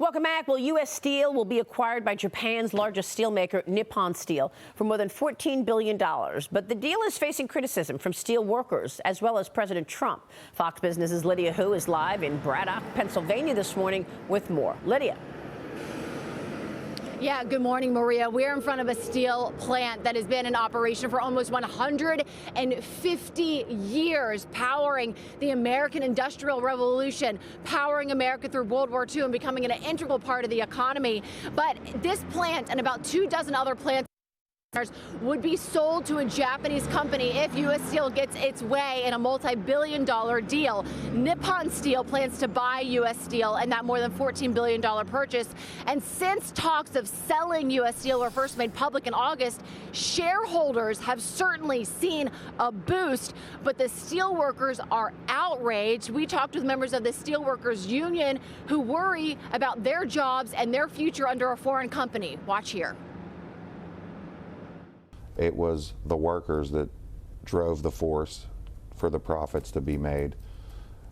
Welcome back. Well, U.S. Steel will be acquired by Japan's largest steelmaker, Nippon Steel, for more than $14 billion. But the deal is facing criticism from steel workers as well as President Trump. Fox Business's Lydia Hu is live in Braddock, Pennsylvania this morning with more. Lydia. Yeah, good morning, Maria. We're in front of a steel plant that has been in operation for almost 150 years, powering the American Industrial Revolution, powering America through World War II and becoming an integral part of the economy. But this plant and about 24 other plants would be sold to a Japanese company if U.S. Steel gets its way in a multi-billion-dollar deal. Nippon Steel plans to buy U.S. Steel and that more than $14 billion purchase. And since talks of selling U.S. Steel were first made public in August, shareholders have certainly seen a boost, but the steelworkers are outraged. We talked with members of the Steelworkers Union who worry about their jobs and their future under a foreign company. Watch here. It was the workers that drove the force for the profits to be made.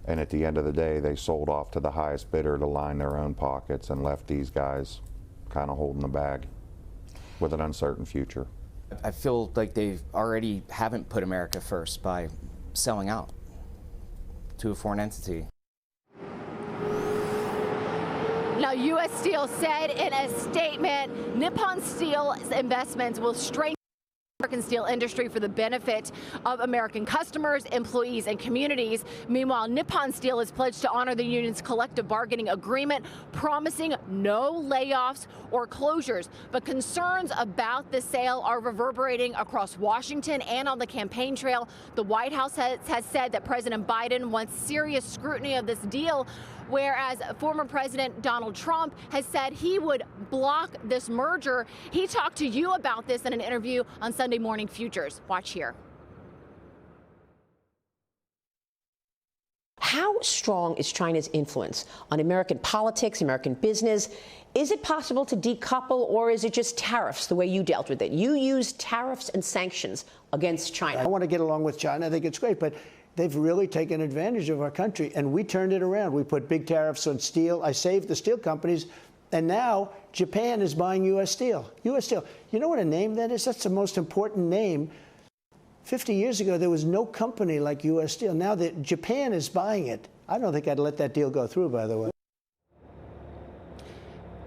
And at the end of the day, they sold off to the highest bidder to line their own pockets and left these guys kind of holding the bag with an uncertain future. I feel like they already haven't put America first by selling out to a foreign entity. Now, U.S. Steel said in a statement, Nippon Steel's investments will strengthen the American steel industry for the benefit of American customers, employees, and communities. Meanwhile, Nippon Steel is pledged to honor the union's collective bargaining agreement, promising no layoffs or closures. But concerns about the sale are reverberating across Washington and on the campaign trail. The White House has said that President Biden wants serious scrutiny of this deal, whereas former President Donald Trump has said he would block this merger. He talked to you about this in an interview on Sunday Morning Futures. Watch here. How strong is China's influence on American politics, American business? Is it possible to decouple, or is it just tariffs the way you dealt with it? You used tariffs and sanctions against China. I want to get along with China. I think it's great, but they've really taken advantage of our country, and we turned it around. We put big tariffs on steel. I saved the steel companies, and now Japan is buying U.S. Steel. U.S. Steel. You know what a name that is? That's the most important name. 50 years ago, there was no company like U.S. Steel. Now that Japan is buying it, I don't think I'd let that deal go through, by the way.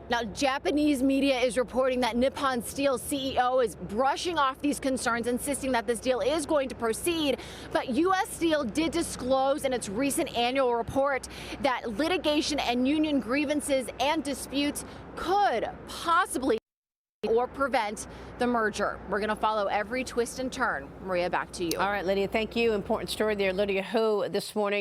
Now, Japanese media is reporting that Nippon Steel's CEO is brushing off these concerns, insisting that this deal is going to proceed. But U.S. Steel did disclose in its recent annual report that litigation and union grievances and disputes could possibly or prevent the merger. We're going to follow every twist and turn. Maria, back to you. All right, Lydia, thank you. Important story there, Lydia Hu, this morning.